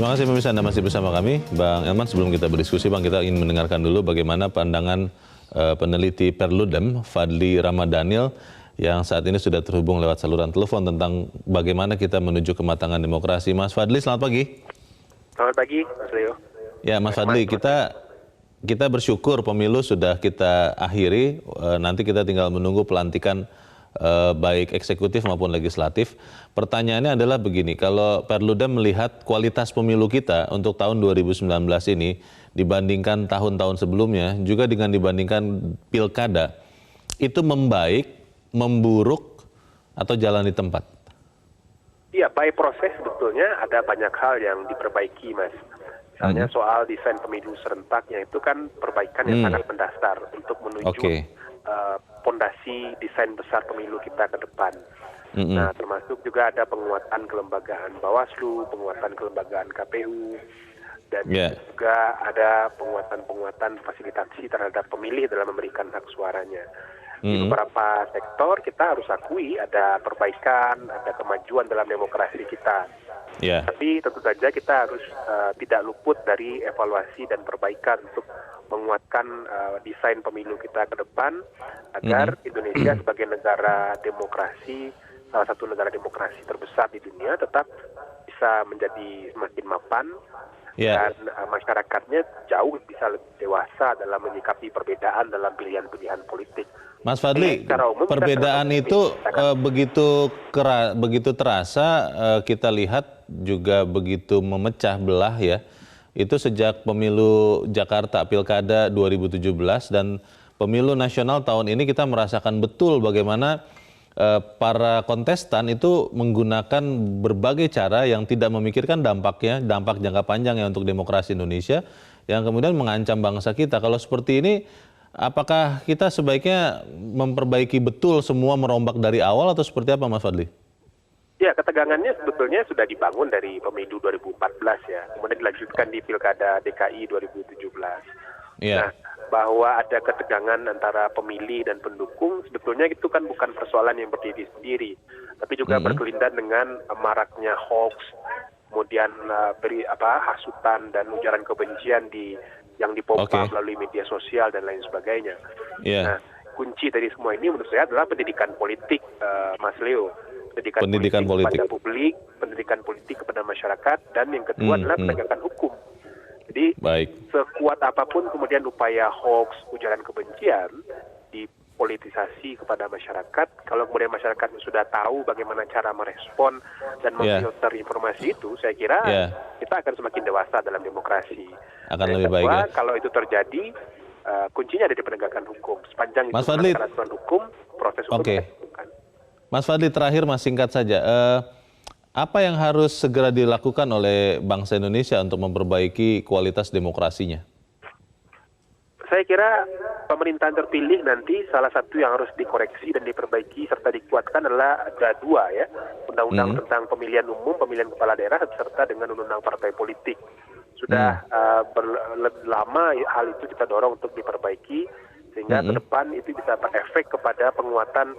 Terima kasih pemirsa, Anda masih bersama kami. Bang Elman, sebelum kita berdiskusi, Bang, kita ingin mendengarkan dulu bagaimana pandangan peneliti Perludem, Fadly Ramadhanil, yang saat ini sudah terhubung lewat saluran telepon tentang bagaimana kita menuju kematangan demokrasi. Mas Fadly, selamat pagi. Selamat pagi, Mas Leo. Ya, Mas Fadly, kita bersyukur pemilu sudah kita akhiri. Nanti kita tinggal menunggu pelantikan baik eksekutif maupun legislatif. Pertanyaannya adalah begini, kalau Perludem melihat kualitas pemilu kita untuk tahun 2019 ini dibandingkan tahun-tahun sebelumnya, juga dengan dibandingkan pilkada, itu membaik, memburuk, atau jalan di tempat? Iya, by proses sebetulnya ada banyak hal yang diperbaiki, Mas. Misalnya soal desain pemilu serentaknya itu kan perbaikan yang sangat mendasar untuk menuju fondasi desain besar pemilu kita ke depan. Nah, termasuk juga ada penguatan kelembagaan Bawaslu, penguatan kelembagaan KPU, dan juga ada penguatan fasilitasi terhadap pemilih dalam memberikan hak suaranya. Di beberapa sektor kita harus akui ada perbaikan, ada kemajuan dalam demokrasi kita. Tapi tentu saja kita harus tidak luput dari evaluasi dan perbaikan untuk menguatkan desain pemilu kita ke depan agar Indonesia sebagai negara demokrasi, salah satu negara demokrasi terbesar di dunia, tetap bisa menjadi semakin mapan dan masyarakatnya jauh bisa lebih dewasa dalam menyikapi perbedaan dalam pilihan-pilihan politik. Mas Fadly, perbedaan itu begitu terasa, kita lihat juga begitu memecah belah ya. Itu sejak pemilu Jakarta Pilkada 2017 dan pemilu nasional tahun ini kita merasakan betul bagaimana para kontestan itu menggunakan berbagai cara yang tidak memikirkan dampaknya, dampak jangka panjang ya untuk demokrasi Indonesia, yang kemudian mengancam bangsa kita. Kalau seperti ini, apakah kita sebaiknya memperbaiki betul semua, merombak dari awal, atau seperti apa, Mas Fadly? Ya, ketegangannya sebetulnya sudah dibangun dari pemilu 2014 ya, kemudian dilanjutkan di Pilkada DKI 2017. Nah, bahwa ada ketegangan antara pemilih dan pendukung, sebetulnya itu kan bukan persoalan yang berdiri sendiri, tapi juga berkelindan dengan maraknya hoax, kemudian hasutan dan ujaran kebencian yang dipompa melalui media sosial dan lain sebagainya. Nah, kunci dari semua ini menurut saya adalah pendidikan politik, Mas Leo. Pendidikan politik kepada publik, pendidikan politik kepada masyarakat, dan yang kedua adalah penegakan hukum. Jadi sekuat apapun kemudian upaya hoax, ujaran kebencian dipolitisasi kepada masyarakat, kalau kemudian masyarakat sudah tahu bagaimana cara merespon dan memfilter informasi itu, saya kira kita akan semakin dewasa dalam demokrasi. Akan lebih baik ya. Kalau itu terjadi, kuncinya ada di penegakan hukum. Sepanjang itu aturan hukum, proses hukum dilakukan. Mas Fadly, terakhir Mas, singkat saja. Apa yang harus segera dilakukan oleh bangsa Indonesia untuk memperbaiki kualitas demokrasinya? Saya kira pemerintahan terpilih nanti salah satu yang harus dikoreksi dan diperbaiki serta dikuatkan adalah ada dua ya. Undang-undang tentang pemilihan umum, pemilihan kepala daerah, serta dengan undang-undang partai politik. Sudah lama hal itu kita dorong untuk diperbaiki, sehingga ke depan itu bisa berefek kepada penguatan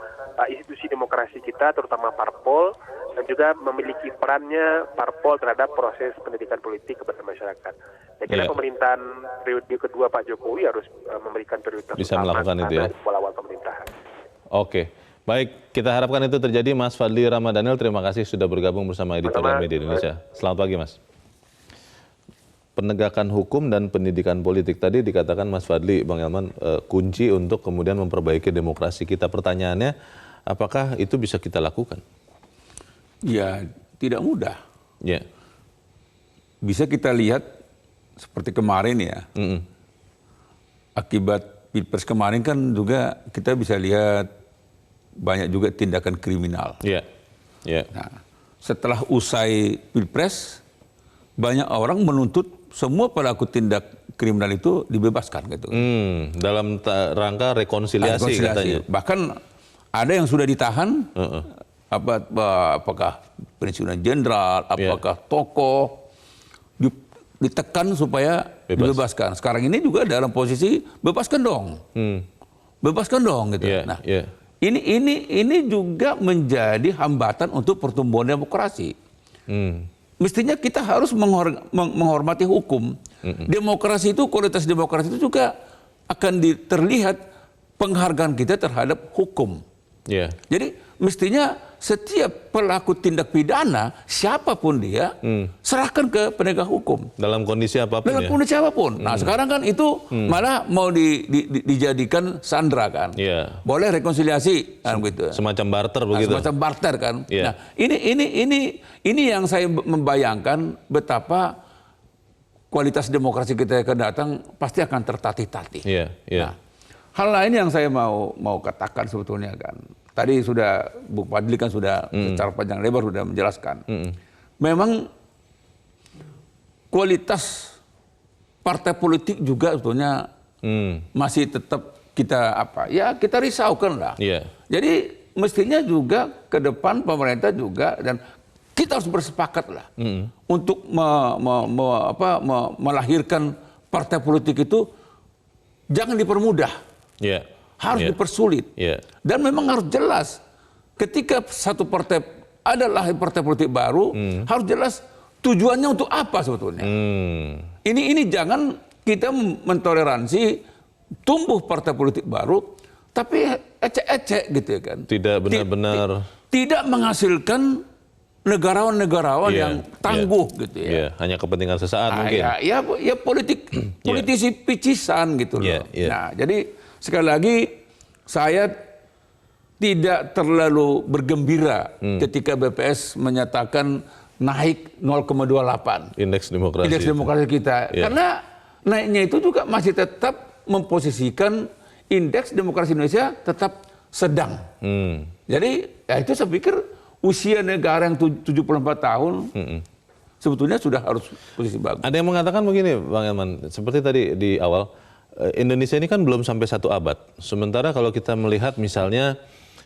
institusi demokrasi kita, terutama parpol, dan juga memiliki perannya parpol terhadap proses pendidikan politik kepada masyarakat. Saya kira pemerintahan periode kedua Pak Jokowi harus memberikan prioritas bisa melakukan itu ya di awal pemerintahan. Oke, baik, kita harapkan itu terjadi. Mas Fadly Ramadhanil, terima kasih sudah bergabung bersama Editorial Media Indonesia. Selamat pagi, Mas. Penegakan hukum dan pendidikan politik tadi dikatakan Mas Fadly, Bang Elman, kunci untuk kemudian memperbaiki demokrasi kita. Pertanyaannya, apakah itu bisa kita lakukan? Ya, tidak mudah. Bisa kita lihat seperti kemarin ya. Akibat Pilpres kemarin kan juga kita bisa lihat banyak juga tindakan kriminal. Nah, setelah usai Pilpres, banyak orang menuntut semua pelaku tindak kriminal itu dibebaskan gitu. Dalam rangka rekonsiliasi katanya. Bahkan ada yang sudah ditahan, apakah pensiunan jenderal, apakah tokoh, ditekan supaya dibebaskan. Sekarang ini juga dalam posisi bebaskan dong, bebaskan dong gitu. Nah, ini juga menjadi hambatan untuk pertumbuhan demokrasi. mestinya kita harus menghormati hukum. Demokrasi itu, kualitas demokrasi itu juga akan terlihat penghargaan kita terhadap hukum. Jadi mestinya setiap pelaku tindak pidana, siapapun dia, serahkan ke penegak hukum. Dalam kondisi apapun. Dalam kondisi apapun. Nah sekarang kan itu malah mau dijadikan sandra kan. Boleh rekonsiliasi kan gitu. Semacam barter begitu. Semacam barter kan. Nah ini yang saya membayangkan betapa kualitas demokrasi kita yang akan datang pasti akan tertatih-tatih. Nah, hal lain yang saya mau katakan sebetulnya kan, tadi sudah Bung Fadli kan sudah secara panjang lebar sudah menjelaskan. Memang kualitas partai politik juga sebetulnya masih tetap kita risaukan lah. Jadi mestinya juga ke depan pemerintah juga dan kita harus bersepakat lah untuk melahirkan partai politik itu jangan dipermudah. Harus dipersulit. Dan memang harus jelas ketika satu partai adalah partai politik baru harus jelas tujuannya untuk apa sebetulnya. Ini jangan kita mentoleransi tumbuh partai politik baru tapi ecek-ecek gitu ya kan. Tidak benar-benar tidak menghasilkan negarawan-negarawan yang tangguh gitu ya. Hanya kepentingan sesaat mungkin. Ya politisi picisan gitu loh. Nah, jadi sekali lagi saya tidak terlalu bergembira ketika BPS menyatakan naik 0,28 indeks demokrasi kita. Karena naiknya itu juga masih tetap memposisikan indeks demokrasi Indonesia tetap sedang. Jadi ya itu saya pikir usia negara yang 74 tahun sebetulnya sudah harus posisi bagus. Ada yang mengatakan begini Bang Elman, seperti tadi di awal, Indonesia ini kan belum sampai 1 abad. Sementara kalau kita melihat misalnya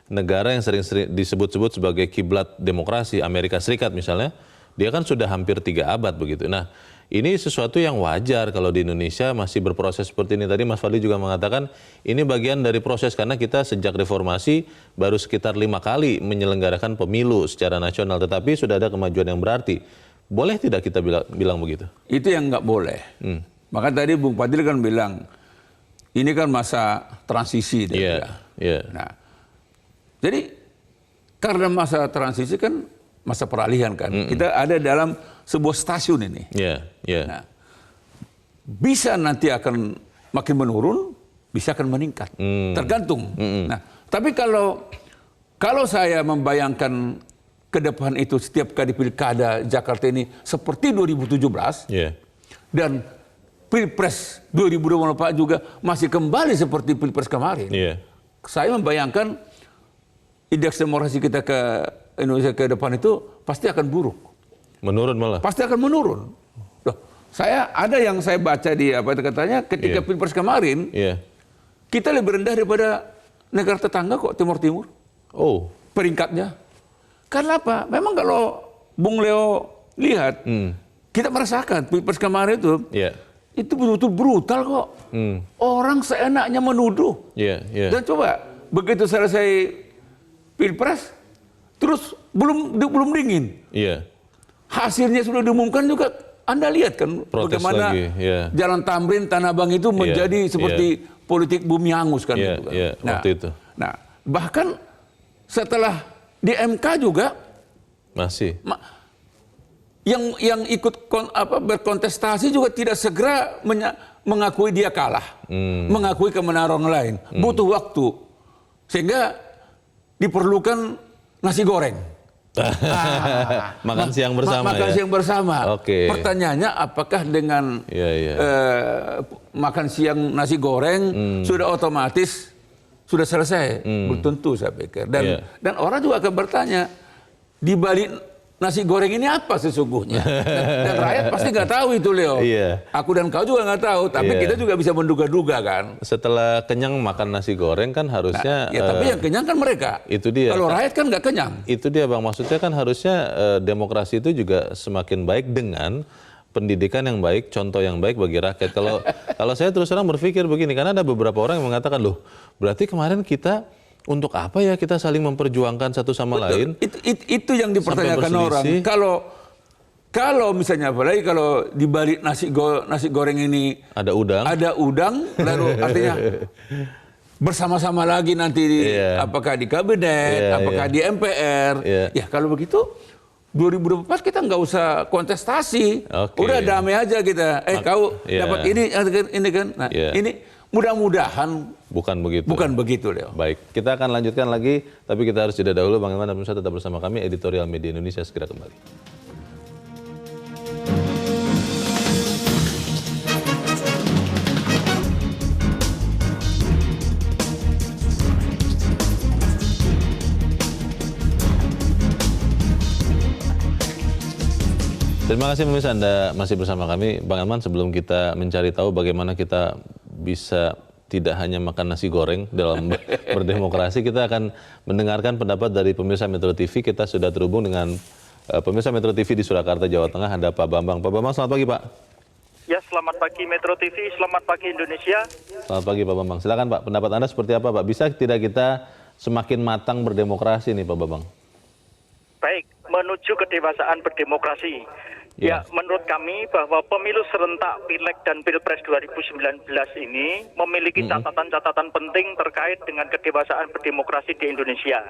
negara yang sering disebut-sebut sebagai kiblat demokrasi, Amerika Serikat misalnya, dia kan sudah hampir 3 abad begitu. Nah, ini sesuatu yang wajar kalau di Indonesia masih berproses seperti ini. Tadi Mas Fadli juga mengatakan ini bagian dari proses karena kita sejak reformasi baru sekitar 5 kali menyelenggarakan pemilu secara nasional. Tetapi sudah ada kemajuan yang berarti. Boleh tidak kita bilang begitu? Itu yang nggak boleh. Maka tadi Bung Fadli kan bilang, ini kan masa transisi. Nah, jadi karena masa transisi kan masa peralihan kan. Kita ada dalam sebuah stasiun ini. Nah, bisa nanti akan makin menurun, bisa akan meningkat. Tergantung. Nah, tapi kalau saya membayangkan ke depan itu setiap kali pilkada Jakarta ini seperti 2017 dan Pilpres 2024 juga masih kembali seperti Pilpres kemarin. Saya membayangkan indeks demokrasi kita ke Indonesia ke depan itu pasti akan buruk. Menurun malah. Pasti akan menurun. Loh, ada yang saya baca di katanya ketika Pilpres kemarin kita lebih rendah daripada negara tetangga kok Timur. Oh, peringkatnya. Karena apa? Memang kalau Bung Leo lihat, kita merasakan Pilpres kemarin itu itu betul-betul brutal kok. Orang seenaknya menuduh. Dan coba begitu selesai Pilpres, terus belum dingin. Hasilnya sudah diumumkan juga. Anda lihat kan protes bagaimana Jalan Tamrin, Tanah Abang itu menjadi seperti politik bumi hangus kan. Waktu itu. Nah, bahkan setelah di MK juga masih yang ikut berkontestasi juga tidak segera mengakui dia kalah, mengakui kemenangan orang lain. Butuh waktu, sehingga diperlukan nasi goreng. Makan siang bersama. Makan siang bersama. Pertanyaannya apakah dengan makan siang nasi goreng sudah otomatis sudah selesai? Belum tentu saya pikir. Dan orang juga akan bertanya, di balik nasi goreng ini apa sesungguhnya? Dan rakyat pasti nggak tahu itu, Leo. Aku dan kau juga nggak tahu, tapi kita juga bisa menduga-duga kan. Setelah kenyang makan nasi goreng kan harusnya. Tapi yang kenyang kan mereka. Itu dia. Kalau rakyat kan nggak kenyang. Itu dia Bang, maksudnya kan harusnya demokrasi itu juga semakin baik dengan pendidikan yang baik, contoh yang baik bagi rakyat. Kalau saya terus terang berpikir begini, karena ada beberapa orang yang mengatakan, loh berarti kemarin kita untuk apa ya kita saling memperjuangkan satu sama lain? Itu yang dipertanyakan orang. Kalau misalnya apalagi kalau di balik nasi goreng ini ada udang, lalu artinya bersama-sama lagi nanti apakah di kabinet, apakah di MPR. Ya kalau begitu 2024 kita nggak usah kontestasi, udah damai aja kita. Kau dapat ini kan. Nah ini mudah-mudahan bukan begitu. Bukan begitu, Leo. Baik, kita akan lanjutkan lagi, tapi kita harus jeda dahulu. Bang Elman dan pemirsa tetap bersama kami, Editorial Media Indonesia segera kembali. Terima kasih pemirsa, Anda masih bersama kami. Bang Elman, sebelum kita mencari tahu bagaimana kita bisa tidak hanya makan nasi goreng dalam berdemokrasi, kita akan mendengarkan pendapat dari pemirsa Metro TV. Kita sudah terhubung dengan pemirsa Metro TV di Surakarta, Jawa Tengah, ada Pak Bambang. Pak Bambang, selamat pagi Pak. Ya, selamat pagi Metro TV, selamat pagi Indonesia. Selamat pagi Pak Bambang. Silakan Pak, pendapat Anda seperti apa Pak? Bisa tidak kita semakin matang berdemokrasi nih Pak Bambang? Baik, menuju kedewasaan berdemokrasi. Ya, menurut kami bahwa pemilu serentak Pileg dan Pilpres 2019 ini memiliki catatan-catatan penting terkait dengan kedewasaan berdemokrasi di Indonesia.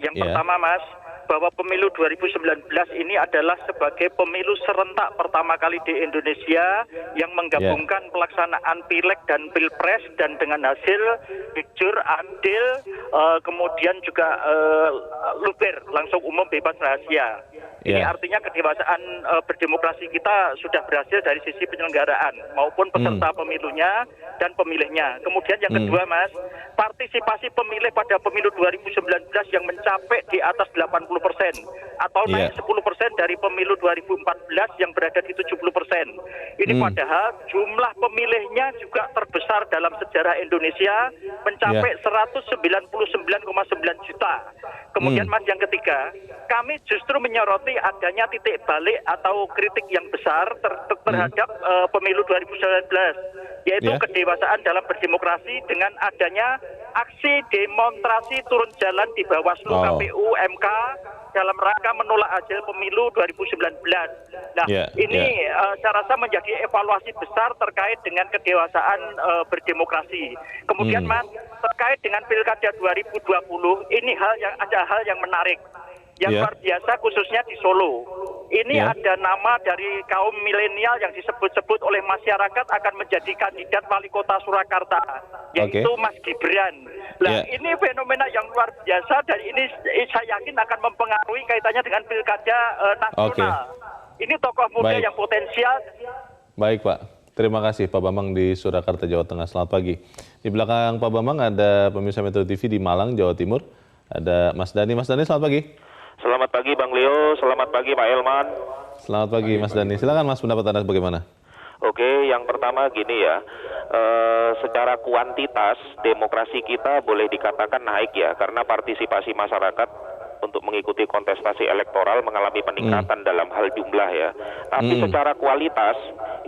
Yang pertama, Mas, bahwa pemilu 2019 ini adalah sebagai pemilu serentak pertama kali di Indonesia yang menggabungkan pelaksanaan Pileg dan Pilpres, dan dengan hasil jujur, adil, kemudian juga luber, langsung umum, bebas, rahasia. Ini artinya kedewasaan berdemokrasi kita sudah berhasil dari sisi penyelenggaraan maupun peserta pemilunya dan pemilihnya. Kemudian yang kedua, Mas, partisipasi pemilih pada pemilu 2019 yang mencapai di atas 80% atau naik 10% dari pemilu 2014 yang berada di 70%. Ini padahal jumlah pemilihnya juga terbesar dalam sejarah Indonesia, mencapai 199,9 juta. Kemudian Mas, yang ketiga, kami justru menyoroti adanya titik balik atau kritik yang besar terhadap pemilu 2019, yaitu kedewasaan dalam berdemokrasi dengan adanya aksi demonstrasi turun jalan di Bawaslu, KPU, MK dalam rangka menolak hasil pemilu 2019. Nah, ini saya rasa menjadi evaluasi besar terkait dengan kedewasaan berdemokrasi. Kemudian Mas, terkait dengan Pilkada 2020, ini ada hal yang menarik, yang luar biasa khususnya di Solo. Ini ada nama dari kaum milenial yang disebut-sebut oleh masyarakat akan menjadi kandidat wali kota Surakarta, yaitu Mas Gibran. Nah, ini fenomena yang luar biasa, dan ini saya yakin akan mempengaruhi kaitannya dengan pilkada nasional. Ini tokoh muda yang potensial. Baik Pak, terima kasih Pak Bambang di Surakarta, Jawa Tengah. Selamat pagi. Di belakang Pak Bambang ada pemirsa Metro TV di Malang, Jawa Timur. Ada Mas Dani. Mas Dani, selamat pagi. Selamat pagi Bang Leo, selamat pagi Pak Elman. Selamat pagi Mas Dani. Silakan Mas, pendapat Anda bagaimana? Oke, yang pertama gini ya, secara kuantitas demokrasi kita boleh dikatakan naik ya, karena partisipasi masyarakat untuk mengikuti kontestasi elektoral mengalami peningkatan dalam hal jumlah ya. Tapi secara kualitas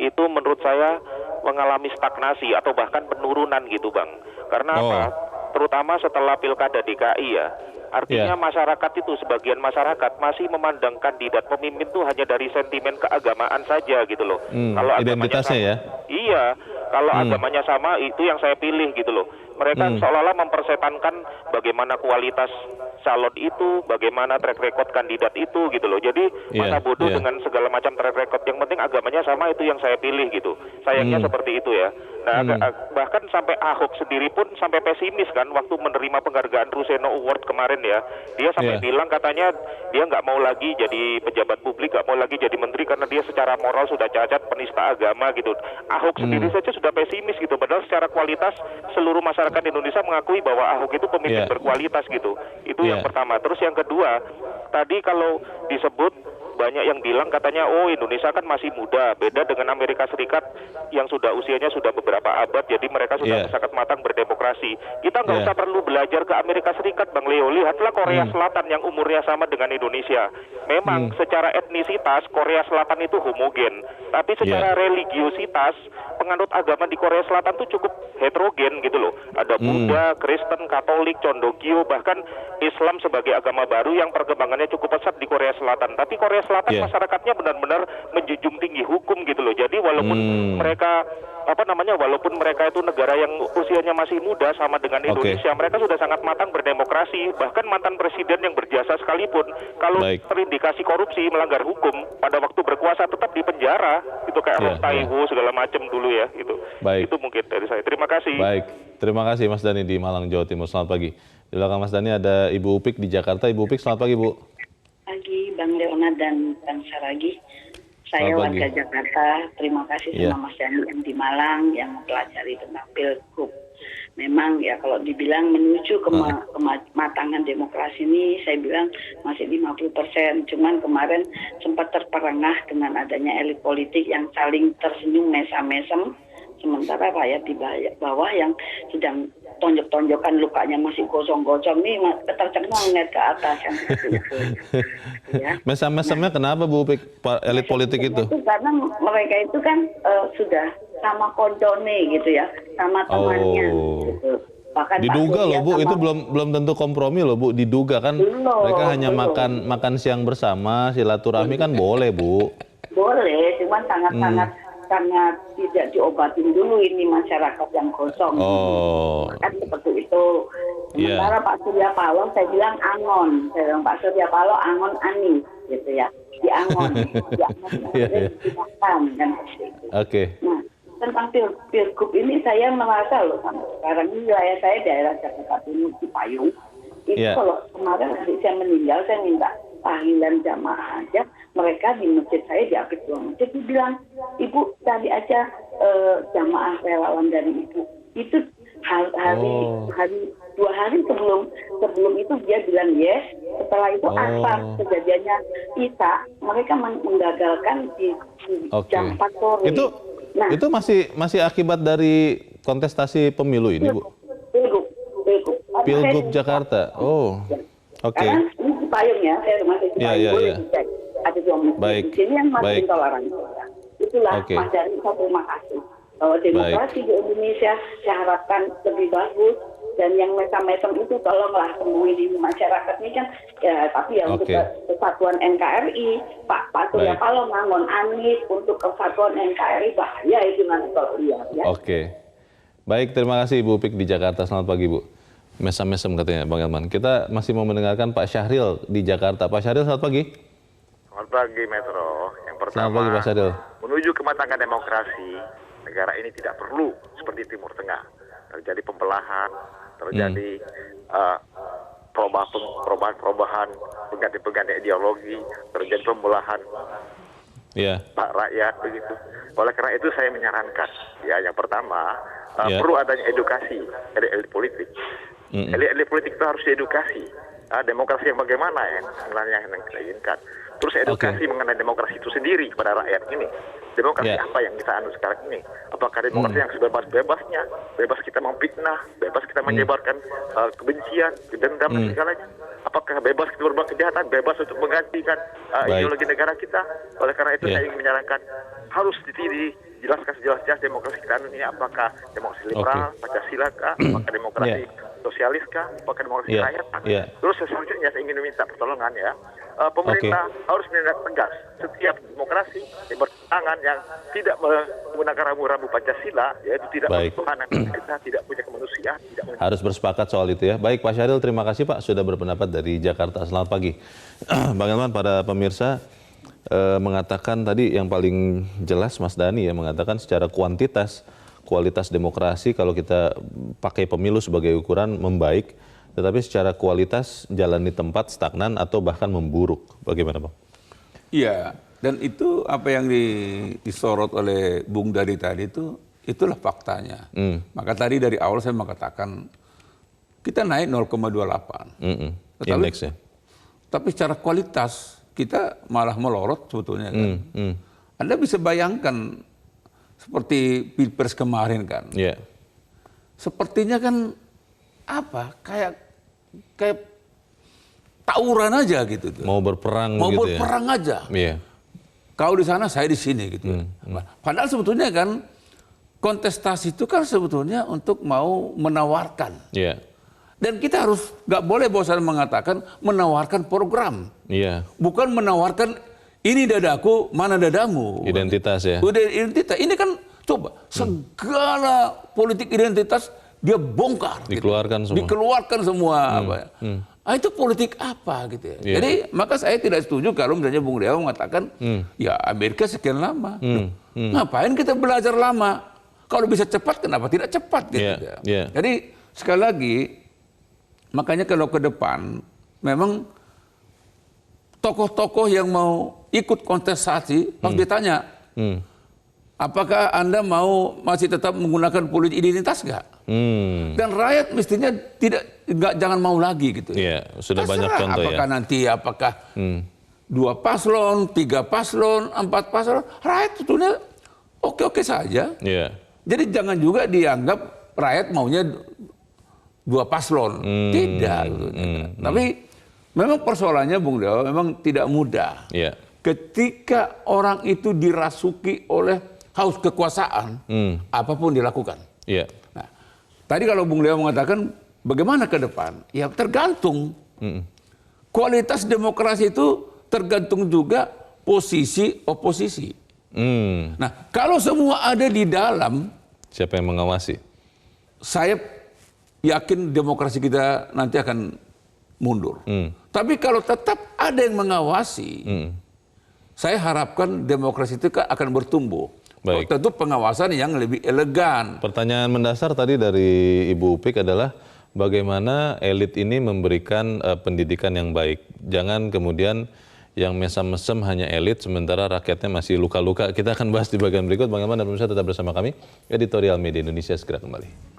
itu menurut saya mengalami stagnasi atau bahkan penurunan gitu Bang. Karena apa? Terutama setelah Pilkada DKI ya. Artinya masyarakat itu, sebagian masyarakat masih memandang kandidat pemimpin itu hanya dari sentimen keagamaan saja gitu loh. Kalau identitasnya sama, iya, kalau agamanya sama itu yang saya pilih gitu loh. Mereka seolah-olah mempersetankan bagaimana kualitas calon itu, bagaimana track record kandidat itu gitu loh. Jadi masa bodoh dengan segala macam track record, yang penting agamanya sama, itu yang saya pilih gitu. Sayangnya seperti itu ya. Nah, bahkan sampai Ahok sendiri pun sampai pesimis kan waktu menerima penghargaan Ruseno Award kemarin ya. Dia sampai bilang katanya dia nggak mau lagi jadi pejabat publik, nggak mau lagi jadi menteri karena dia secara moral sudah cacat, penista agama gitu. Ahok sendiri saja sudah pesimis gitu. Padahal secara kualitas seluruh masyarakat Indonesia mengakui bahwa Ahok itu pemimpin berkualitas gitu. Itu yang pertama. Terus yang kedua, tadi kalau disebut banyak yang bilang katanya, oh Indonesia kan masih muda, beda dengan Amerika Serikat yang sudah usianya sudah beberapa abad, jadi mereka sudah sangat matang berdemokrasi. Kita nggak usah perlu belajar ke Amerika Serikat, Bang Leo. Lihatlah Korea Selatan yang umurnya sama dengan Indonesia. Memang secara etnisitas Korea Selatan itu homogen, tapi secara religiositas penganut agama di Korea Selatan itu cukup heterogen gitu loh. Ada Buddha, Kristen, Katolik, Condogyo, bahkan Islam sebagai agama baru yang perkembangannya cukup pesat di Korea Selatan. Tapi Korea Selatan masyarakatnya benar-benar menjunjung tinggi hukum gitu loh. Jadi walaupun mereka walaupun mereka itu negara yang usianya masih muda sama dengan Indonesia, mereka sudah sangat matang berdemokrasi. Bahkan mantan presiden yang berjasa sekalipun, kalau terindikasi korupsi, melanggar hukum, pada waktu berkuasa tetap di penjara. Itu kayak Ros Taiwo segala macam dulu ya. Itu mungkin dari saya. Terima kasih. Baik, terima kasih Mas Dani di Malang, Jawa Timur. Selamat pagi. Di belakang Mas Dani ada Ibu Upik di Jakarta. Ibu Upik, selamat pagi Bu. Pagi Bang Leona dan Bang Saragi. Saya warga Jakarta, terima kasih sama Mas Dani yang di Malang yang mempelajari tentang Pilgub. Memang ya kalau dibilang menuju kematangan demokrasi ini, saya bilang masih 50%. Cuman kemarin sempat terperangah dengan adanya elit politik yang saling tersenyum mesam-mesem, sementara rakyat di bawah yang sedang tonjok-tonjokan lukanya masih gosong-gosong nih ketercengang ngeliat ke atas yang itu. Ya. Mesam-mesamnya kenapa Bu Upik, elit politik itu? Karena mereka itu kan sudah sama koncone gitu ya, sama temannya. Gitu. Bahkan diduga loh Bu, itu belum tentu kompromi loh Bu, diduga kan mereka hanya makan siang bersama, silaturahmi kan boleh Bu. Boleh, cuman sangat tidak diobatin dulu ini masyarakat yang gosong. Kan seperti itu. Sementara Pak Surya Paloh saya bilang angon. Saya bilang Pak Surya Paloh angon Anies gitu ya. Di angon. Kan seperti itu. Nah, tentang Pilgub ini saya merasa loh sampai sekarang ini wilayah saya daerah Jakarta Timur Cipayung. Itu kalau kemarin saya meninggal, saya minta tahlilan jamaah aja, mereka di masjid saya diapit dua masjid, dia bilang, Ibu cari aja jamaah relawan dari Ibu. Itu hari 2 hari sebelum itu dia bilang yes. Setelah itu asar kejadiannya Isa, mereka menggagalkan di jam 4 sore. Itu masih akibat dari kontestasi pemilu ini Bu? Pilgub Jakarta. Karena ini Cipayung ya, saya masih Cipayung, boleh dicek. Ada 2 masjid di sini yang masih intoleransi. Itulah Mas Dari, saya terima kasih. Bahwa demokrasi di Indonesia saya harapkan lebih bagus, dan yang mesam-mesam itu tolonglah temuin di masyarakat ini kan, ya tapi ya untuk kesatuan NKRI, Pak Surya Paloh ngangon Anies untuk kesatuan NKRI, bahaya itu nanti kalau lihat ya. Baik, terima kasih Ibu Upik di Jakarta, selamat pagi Bu. Mesam-mesam katanya Bang Elman. Kita masih mau mendengarkan Pak Syahril di Jakarta. Pak Syahril, selamat pagi. Selamat pagi Metro. Yang pertama, selamat pagi Pak Syahril. Menuju kematangan demokrasi, negara ini tidak perlu seperti Timur Tengah. Terjadi pembelahan, terjadi perubahan, pengganti ideologi, terjadi pembelahan rakyat begitu. Oleh karena itu saya menyarankan, ya yang pertama perlu adanya edukasi dari elit politik. Elit politik itu harus diedukasi. Demokrasi yang bagaimana yang sebenarnya yang kita inginkan. Terus edukasi mengenai demokrasi itu sendiri kepada rakyat ini. Demokrasi apa yang kita anut sekarang ini? Apakah demokrasi yang sebebas-bebasnya? Bebas kita memfitnah, bebas kita menyebarkan kebencian, dendam dan segalanya? Apakah bebas kita berbuat kejahatan, bebas untuk menggantikan ideologi negara kita? Oleh karena itu saya ingin menyarankan harus dijelaskan sejelas-jelas demokrasi kita ini, apakah demokrasi liberal, Pancasila kah, apakah demokrasi sosialis kah, apakah demokrasi rakyat kah? Terus selanjutnya saya ingin meminta pertolongan ya, pemerintah harus menindak tegas setiap demokrasi yang bertentangan yang tidak menggunakan rambu-rambu Pancasila, yaitu tidak bertuhanan, kita tidak punya kemanusiaan. Harus bersepakat soal itu ya. Baik Pak Syahril, terima kasih Pak sudah berpendapat dari Jakarta. Selamat pagi. Bang Elman, para pemirsa mengatakan tadi yang paling jelas Mas Dani ya, mengatakan secara kualitas demokrasi kalau kita pakai pemilu sebagai ukuran membaik, tetapi secara kualitas jalan di tempat stagnan atau bahkan memburuk. Bagaimana Bang? Iya, dan itu apa yang disorot oleh Bung Dari tadi itulah faktanya. Maka tadi dari awal saya mengatakan kita naik 0,28. Indeksnya. Tapi secara kualitas kita malah melorot sebetulnya kan. Anda bisa bayangkan seperti Pilpres kemarin kan. Sepertinya kan apa? Kayak tawuran aja gitu. Mau berperang gitu. Mau gitu berperang aja. Kau di sana, saya di sini gitu. Padahal sebetulnya kan kontestasi itu kan sebetulnya untuk mau menawarkan. Dan kita harus nggak boleh bosan mengatakan menawarkan program. Bukan menawarkan ini dadaku, mana dadamu. Identitas ya. Udah identitas. Ini kan coba segala politik identitas dia bongkar. Dikeluarkan gitu. semua. Dikeluarkan semua. Apa ya. Itu politik apa gitu ya. Jadi maka saya tidak setuju kalau misalnya Bung Leo mengatakan ya Amerika sekian lama. Ngapain kita belajar lama? Kalau bisa cepat kenapa tidak cepat gitu ya. Jadi sekali lagi makanya kalau ke depan memang tokoh-tokoh yang mau ikut kontestasi harus ditanya apakah Anda masih tetap menggunakan politik identitas nggak? Dan rakyat mestinya jangan mau lagi gitu. Iya, sudah Terserah, banyak contoh apakah nanti 2 paslon, 3 paslon, 4 paslon, rakyat sebetulnya oke-oke saja. Iya. Jadi jangan juga dianggap rakyat maunya 2 paslon. Tidak. Tapi memang persoalannya Bung Leo memang tidak mudah. Iya. Ketika orang itu dirasuki oleh haus kekuasaan, apapun dilakukan. Iya. Nah, tadi kalau Bung Leo mengatakan bagaimana ke depan, ya tergantung. Kualitas demokrasi itu tergantung juga posisi oposisi. Nah, kalau semua ada di dalam, siapa yang mengawasi? saya yakin demokrasi kita nanti akan mundur. Tapi kalau tetap ada yang mengawasi, saya harapkan demokrasi itu akan bertumbuh. Baik. Tentu pengawasan yang lebih elegan. Pertanyaan mendasar tadi dari Ibu Upik adalah bagaimana elit ini memberikan pendidikan yang baik. Jangan kemudian yang mesam-mesem hanya elit sementara rakyatnya masih luka-luka. Kita akan bahas di bagian berikut. Bang Elman dan pemirsa tetap bersama kami. Editorial Media Indonesia segera kembali.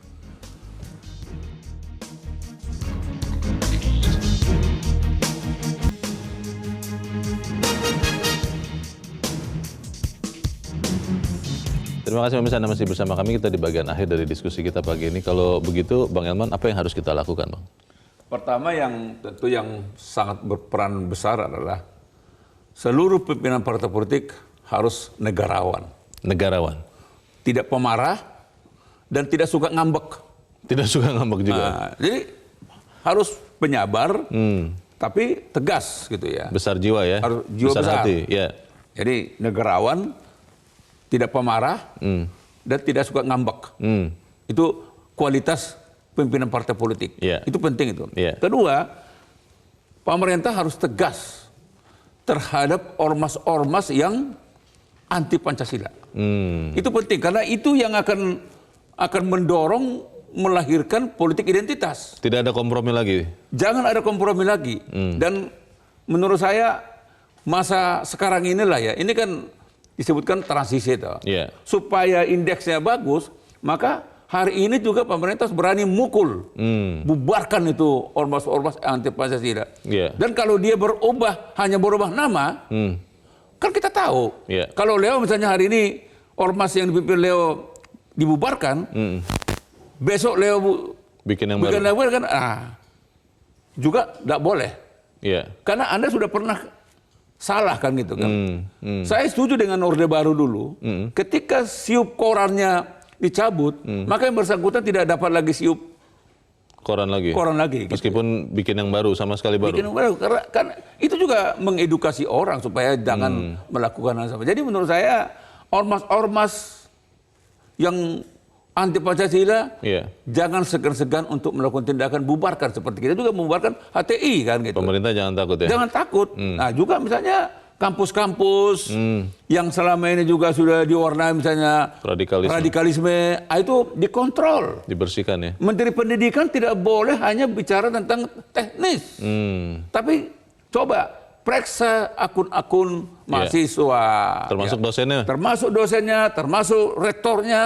Terima kasih pemirsa Anda masih bersama kami. Kita di bagian akhir dari diskusi kita pagi ini. Kalau begitu Bang Elman, apa yang harus kita lakukan Bang? Pertama yang tentu yang sangat berperan besar adalah seluruh pimpinan partai politik harus negarawan. Negarawan. Tidak pemarah dan tidak suka ngambek. Tidak suka ngambek juga. Nah, jadi harus penyabar tapi tegas gitu ya. Besar jiwa ya. Harus jiwa besar. Hati. Ya. Jadi negarawan, tidak pemarah dan tidak suka ngambek. Itu kualitas pimpinan partai politik. Itu penting itu. Kedua, pemerintah harus tegas terhadap ormas-ormas yang anti Pancasila. Itu penting karena itu yang akan mendorong melahirkan politik identitas. Tidak ada kompromi lagi. Jangan ada kompromi lagi. Dan menurut saya masa sekarang inilah ya, ini kan disebutkan transisi itu. Supaya indeksnya bagus, maka hari ini juga pemerintah berani mukul, bubarkan itu ormas-ormas anti Pancasila. Dan kalau dia hanya berubah nama, kan kita tahu. Kalau Leo misalnya hari ini ormas yang dipimpin Leo dibubarkan, besok Leo bikin yang baru kan, juga tidak boleh. Karena Anda sudah pernah salah kan gitu kan. Saya setuju dengan Orde Baru dulu. Ketika siup korannya dicabut, maka yang bersangkutan tidak dapat lagi siup koran lagi. Gitu. Meskipun bikin yang baru, sama sekali baru. Bikin yang baru, karena kan itu juga mengedukasi orang supaya jangan melakukan hal sama. Jadi menurut saya ormas-ormas yang anti Pancasila jangan segan-segan untuk melakukan tindakan bubarkan seperti kita juga membubarkan HTI kan gitu. Pemerintah jangan takut ya. Jangan takut. Nah juga misalnya kampus-kampus yang selama ini juga sudah diwarnai misalnya radikalisme, itu dikontrol. Dibersihkan ya. Menteri Pendidikan tidak boleh hanya bicara tentang teknis. Tapi coba periksa akun-akun mahasiswa. Termasuk dosennya. Termasuk dosennya, termasuk rektornya.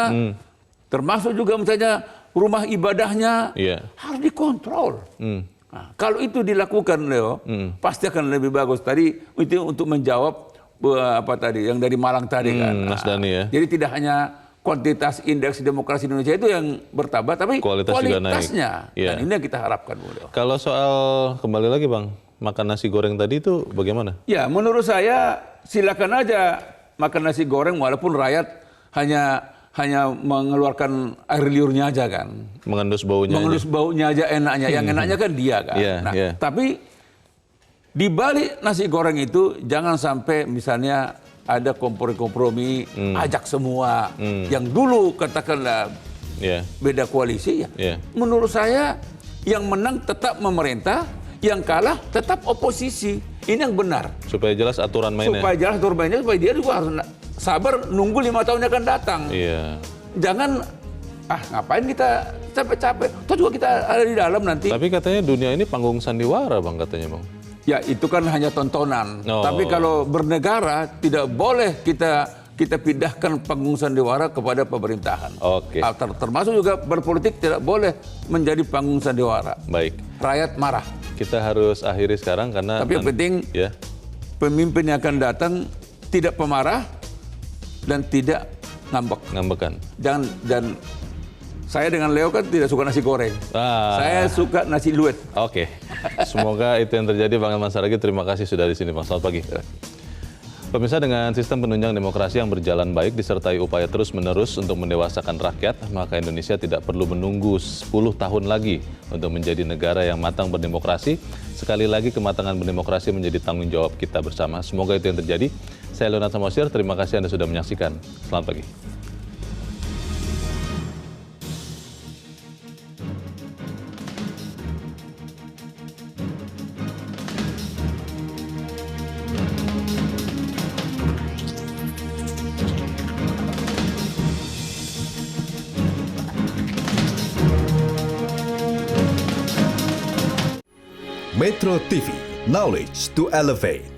Termasuk juga misalnya rumah ibadahnya harus dikontrol. Nah, kalau itu dilakukan Leo, pasti akan lebih bagus. Tadi itu untuk menjawab yang dari Malang tadi kan. Mas Dhani ya. Jadi tidak hanya kuantitas indeks demokrasi Indonesia itu yang bertambah, tapi kualitasnya. Dan ini yang kita harapkan Leo. Kalau soal kembali lagi Bang, makan nasi goreng tadi itu bagaimana? Ya menurut saya silakan aja makan nasi goreng walaupun rakyat hanya mengeluarkan air liurnya aja kan. Mengendus baunya aja enaknya. Yang enaknya kan dia kan. Tapi Di balik nasi goreng itu jangan sampai misalnya ada kompromi, ajak semua. Yang dulu katakanlah beda koalisi ya. Menurut saya yang menang tetap memerintah, yang kalah tetap oposisi. Ini yang benar. Supaya jelas aturan mainnya. Supaya jelas aturan mainnya, supaya dia juga harus sabar nunggu 5 tahun yang akan datang. Jangan ngapain kita capek-capek. Toh juga kita ada di dalam nanti. Tapi katanya dunia ini panggung sandiwara, Bang, katanya, Bang. Ya itu kan hanya tontonan. Tapi kalau bernegara tidak boleh kita pindahkan panggung sandiwara kepada pemerintahan. Termasuk juga berpolitik tidak boleh menjadi panggung sandiwara. Baik. Rakyat marah. Kita harus akhiri sekarang karena. Tapi yang penting pemimpin yang akan datang tidak pemarah dan tidak ngambekan. Dan saya dengan Leo kan tidak suka nasi goreng. Saya suka nasi liwet. Oke. Semoga itu yang terjadi, Bang Elman Saragih. Terima kasih sudah di sini, Bang. Selamat pagi. Pemirsa, dengan sistem penunjang demokrasi yang berjalan baik disertai upaya terus-menerus untuk mendewasakan rakyat, maka Indonesia tidak perlu menunggu 10 tahun lagi untuk menjadi negara yang matang berdemokrasi. Sekali lagi, kematangan berdemokrasi menjadi tanggung jawab kita bersama. Semoga itu yang terjadi. Saya Leonard Samosir, terima kasih Anda sudah menyaksikan. Selamat pagi. Metro TV, knowledge to elevate.